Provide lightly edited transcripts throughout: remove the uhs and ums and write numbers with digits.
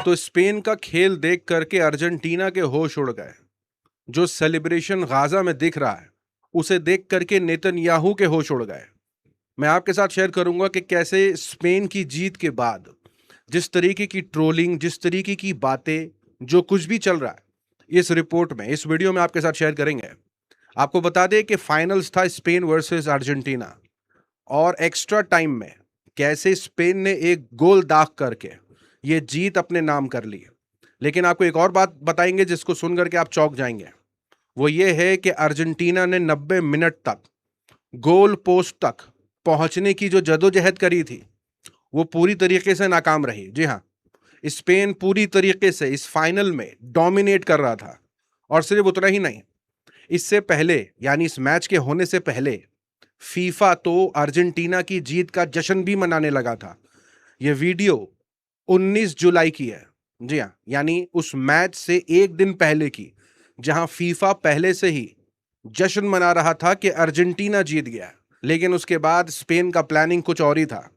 तो स्पेन का खेल देख करके अर्जेंटीना के होश उड़ गए। जो सेलिब्रेशन गाजा में दिख रहा है उसे देख करके नेतन्याहू के होश उड़ गए। मैं आपके साथ शेयर करूंगा कि कैसे स्पेन की जीत के बाद जिस तरीके की ट्रोलिंग, जिस तरीके की बातें, जो कुछ भी चल रहा है इस रिपोर्ट में, इस वीडियो में आपके साथ शेयर करेंगे। आपको बता दें कि फाइनल्स था स्पेन वर्सेस अर्जेंटीना और एक्स्ट्रा टाइम में कैसे स्पेन ने एक गोल दाग करके ये जीत अपने नाम कर ली। लेकिन आपको एक और बात बताएंगे जिसको सुन करके आप चौंक जाएंगे। वो ये है कि अर्जेंटीना ने 90 मिनट तक गोल पोस्ट तक पहुंचने की जो जदोजहद करी थी वो पूरी तरीके से नाकाम रही। जी हाँ, स्पेन पूरी तरीके से इस फाइनल में डोमिनेट कर रहा था। और सिर्फ उतना ही नहीं, इससे पहले यानी इस मैच के होने से पहले फीफा तो अर्जेंटीना की जीत का जश्न भी मनाने लगा था। यह वीडियो 19 जुलाई की है। जी हाँ, यानी उस मैच से एक दिन पहले की, जहां फीफा पहले से ही जश्न मना रहा था कि अर्जेंटीना जीत गया। लेकिन उसके बाद स्पेन का प्लानिंग कुछ और ही था।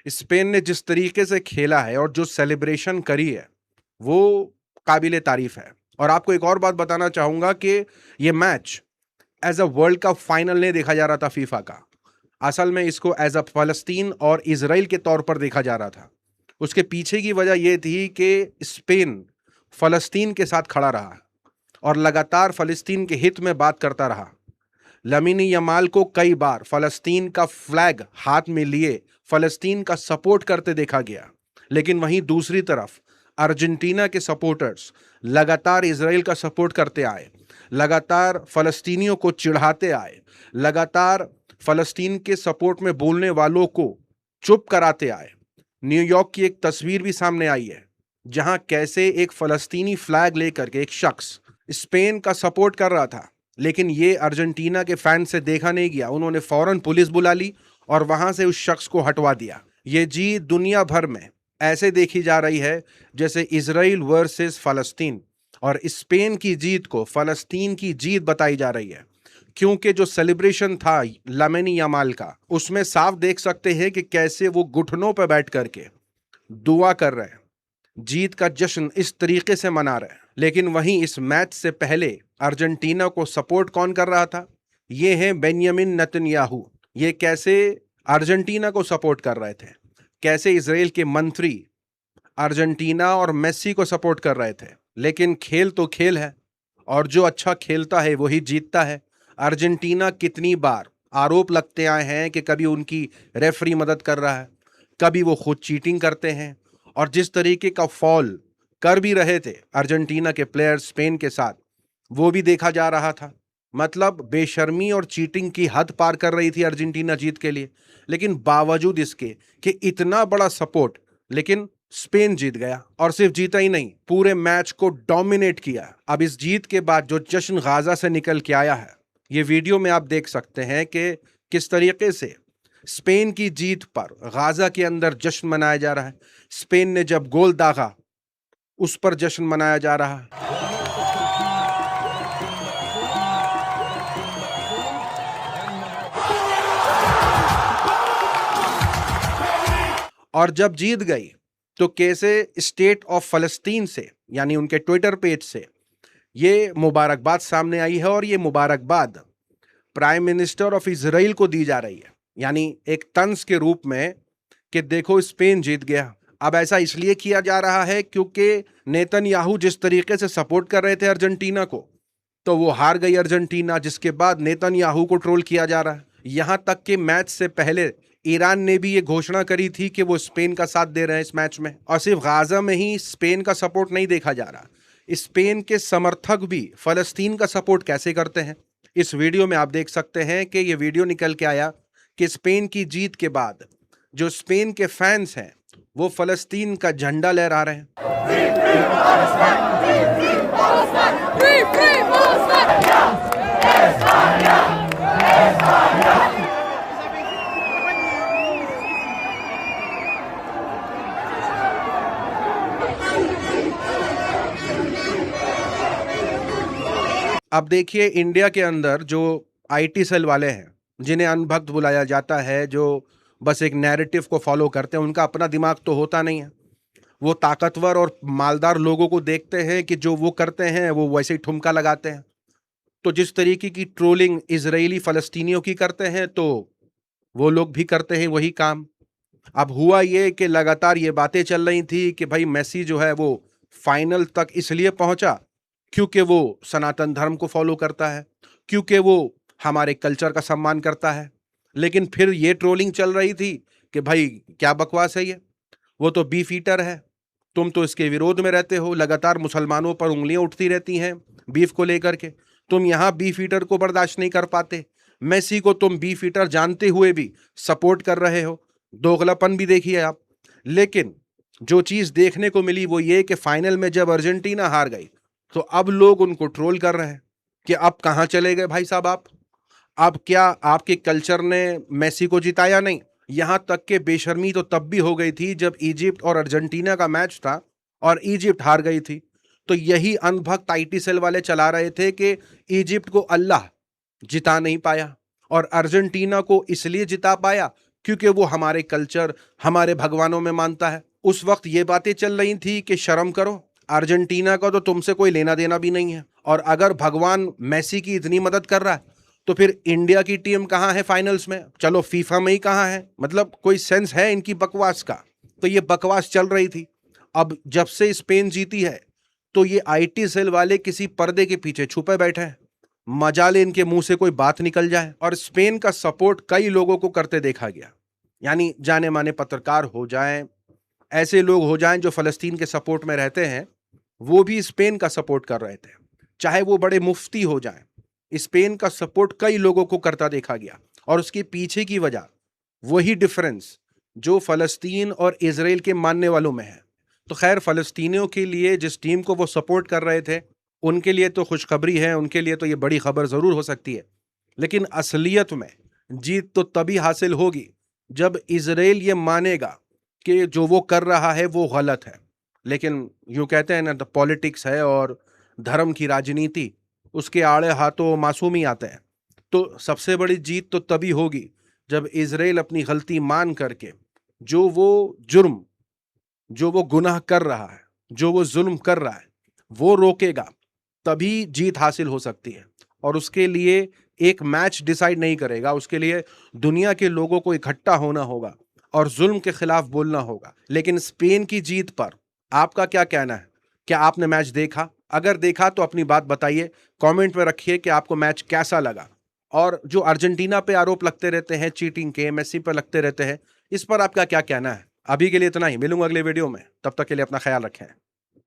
स्पेन ने जिस तरीके से खेला है और जो सेलिब्रेशन करी है वो काबिले तारीफ है। और आपको एक और बात बताना चाहूंगा कि ये match as a world cup final नहीं देखा जा रहा था फीफा का। असल में इसको एज अ फलस्तीन और इजराइल के तौर पर देखा जा रहा था। उसके पीछे की वजह यह थी कि स्पेन फलस्तीन के साथ खड़ा रहा और लगातार फलस्तीन के हित में बात करता रहा। लमीनी यमाल को कई बार फलस्तीन का फ्लैग हाथ में लिए फलस्तीन का सपोर्ट करते देखा गया। लेकिन वहीं दूसरी तरफ अर्जेंटीना के सपोर्टर्स लगातार इजराइल का सपोर्ट करते आए, लगातार फलस्तीनियों को चिढ़ाते आए, लगातार फलस्तीन के सपोर्ट में बोलने वालों को चुप कराते आए। न्यूयॉर्क की एक तस्वीर भी सामने आई है जहां कैसे एक फलस्तीनी फ्लैग लेकर के एक शख्स स्पेन का सपोर्ट कर रहा था, लेकिन ये अर्जेंटीना के फैन से देखा नहीं गया। उन्होंने फौरन पुलिस बुला ली और वहां से उस शख्स को हटवा दिया। ये जीत दुनिया भर में ऐसे देखी जा रही है जैसे इजराइल वर्सेस फलस्तीन, और स्पेन की जीत को फलस्तीन की जीत बताई जा रही है। क्योंकि जो सेलिब्रेशन था लामिनी यमाल का, उसमें साफ देख सकते हैं कि कैसे वो घुटनों पर बैठ करके दुआ कर रहे हैं, जीत का जश्न इस तरीके से मना रहे हैं। लेकिन वहीं इस मैच से पहले अर्जेंटीना को सपोर्ट कौन कर रहा था? ये हैं बेंयामिन नेतन्याहू। ये कैसे अर्जेंटीना को सपोर्ट कर रहे थे, कैसे इजराइल के मंत्री अर्जेंटीना और मेसी को सपोर्ट कर रहे थे। लेकिन खेल तो खेल है और जो अच्छा खेलता है वही जीतता है। अर्जेंटीना कितनी बार आरोप लगते आए हैं कि कभी उनकी रेफरी मदद कर रहा है, कभी वो खुद चीटिंग करते हैं। और जिस तरीके का फॉल कर भी रहे थे अर्जेंटीना के प्लेयर स्पेन के साथ, वो भी देखा जा रहा था। मतलब बेशर्मी और चीटिंग की हद पार कर रही थी अर्जेंटीना जीत के लिए। लेकिन बावजूद इसके कि इतना बड़ा सपोर्ट, लेकिन स्पेन जीत गया। और सिर्फ जीता ही नहीं, पूरे मैच को डोमिनेट किया। अब इस जीत के बाद जो जश्न गाजा से निकल के आया है, ये वीडियो में आप देख सकते हैं कि किस तरीके से स्पेन की जीत पर गाजा के अंदर जश्न मनाया जा रहा है। स्पेन ने जब गोल दागा उस पर जश्न मनाया जा रहा है। और जब जीत गई तो कैसे स्टेट ऑफ फलस्तीन से, यानी उनके ट्विटर पेज से, ये मुबारकबाद सामने आई है। और ये मुबारकबाद प्राइम मिनिस्टर ऑफ इजराइल को दी जा रही है, यानी एक तंज के रूप में कि देखो स्पेन जीत गया। अब ऐसा इसलिए किया जा रहा है क्योंकि नेतन्याहू जिस तरीके से सपोर्ट कर रहे थे अर्जेंटीना को, तो वो हार गई अर्जेंटीना, जिसके बाद नेतन्याहू को ट्रोल किया जा रहा है। यहां तक कि मैच से पहले ईरान ने भी ये घोषणा करी थी कि वो स्पेन का साथ दे रहे हैं इस मैच में। और सिर्फ गाजा में ही स्पेन का सपोर्ट नहीं देखा जा रहा, स्पेन के समर्थक भी फलस्तीन का सपोर्ट कैसे करते हैं, इस वीडियो में आप देख सकते हैं कि ये वीडियो निकल के आया कि स्पेन की जीत के बाद जो स्पेन के फैंस हैं वो फलस्तीन का झंडा लहरा रहे हैं। अब देखिए, इंडिया के अंदर जो आईटी सेल वाले हैं, जिन्हें अनभक्त बुलाया जाता है, जो बस एक नैरेटिव को फॉलो करते हैं, उनका अपना दिमाग तो होता नहीं है। वो ताकतवर और मालदार लोगों को देखते हैं कि जो वो करते हैं वो वैसे ही ठुमका लगाते हैं। तो जिस तरीके की ट्रोलिंग इजरायली फलस्तीनियों की करते हैं, तो वो लोग भी करते हैं वही काम। अब हुआ ये कि लगातार ये बातें चल रही थी कि भाई मेसी जो है वो फाइनल तक इसलिए पहुंचा क्योंकि वो सनातन धर्म को फॉलो करता है, क्योंकि वो हमारे कल्चर का सम्मान करता है। लेकिन फिर ये ट्रोलिंग चल रही थी कि भाई क्या बकवास है ये, वो तो बीफ ईटर है, तुम तो इसके विरोध में रहते हो, लगातार मुसलमानों पर उंगलियां उठती रहती हैं बीफ को लेकर के, तुम यहां बीफ ईटर को बर्दाश्त नहीं कर पाते, मेसी को तुम बीफ ईटर जानते हुए भी सपोर्ट कर रहे हो, दोगलापन भी देखिए आप। लेकिन जो चीज देखने को मिली वो ये कि फाइनल में जब अर्जेंटीना हार गई तो अब लोग उनको ट्रोल कर रहे हैं कि अब कहां चले गए भाई साहब आप, अब क्या आपके कल्चर ने मेसी को जिताया नहीं। यहां तक के बेशर्मी तो तब भी हो गई थी जब इजिप्ट और अर्जेंटीना का मैच था और इजिप्ट हार गई थी, तो यही अनभक्त आईटी सेल वाले चला रहे थे कि इजिप्ट को अल्लाह जिता नहीं पाया और अर्जेंटीना को इसलिए जिता पाया क्योंकि वो हमारे कल्चर, हमारे भगवानों में मानता है। उस वक्त ये बातें चल रही थी कि शर्म करो, अर्जेंटीना का तो तुमसे कोई लेना देना भी नहीं है, और अगर भगवान मेसी की इतनी मदद कर रहा है तो फिर इंडिया की टीम कहां है फाइनल्स में, चलो फीफा में ही कहां है, मतलब कोई सेंस है इनकी बकवास का। तो ये बकवास चल रही थी। अब जब से स्पेन जीती है तो ये आईटी सेल वाले किसी पर्दे के पीछे छुपे बैठे हैं, मजाले इनके मुंह से कोई बात निकल जाए। और स्पेन का सपोर्ट कई लोगों को करते देखा गया, यानी जाने माने पत्रकार हो जाएं, ऐसे लोग हो जाएं जो फलस्तीन के सपोर्ट में रहते हैं, वो भी स्पेन का सपोर्ट कर रहे थे, चाहे वो बड़े मुफ्ती हो जाएं। स्पेन का सपोर्ट कई लोगों को करता देखा गया, और उसके पीछे की वजह वही डिफरेंस जो फलस्तीन और इजराइल के मानने वालों में है। तो खैर, फलस्तीनियों के लिए जिस टीम को वो सपोर्ट कर रहे थे उनके लिए तो खुशखबरी है, उनके लिए तो ये बड़ी खबर जरूर हो सकती है। लेकिन असलियत में जीत तो तभी हासिल होगी जब इजराइल ये मानेगा कि जो वो कर रहा है वो गलत है। लेकिन यूं कहते हैं ना, द पॉलिटिक्स है और धर्म की राजनीति, उसके आड़े हाथों मासूम ही आते हैं। तो सबसे बड़ी जीत तो तभी होगी जब इजराइल अपनी गलती मान करके जो वो जुर्म, जो वो गुनाह कर रहा है, जो वो जुल्म कर रहा है, वो रोकेगा, तभी जीत हासिल हो सकती है। और उसके लिए एक मैच डिसाइड नहीं करेगा, उसके लिए दुनिया के लोगों को इकट्ठा होना होगा और जुल्म के खिलाफ बोलना होगा। लेकिन स्पेन की जीत पर आपका क्या कहना है? क्या आपने मैच देखा? अगर देखा तो अपनी बात बताइए, कमेंट में रखिए कि आपको मैच कैसा लगा। और जो अर्जेंटीना पे आरोप लगते रहते हैं चीटिंग के, मेसी पर लगते रहते हैं, इस पर आपका क्या कहना है? अभी के लिए इतना ही, मिलूंगा अगले वीडियो में, तब तक के लिए अपना ख्याल रखें।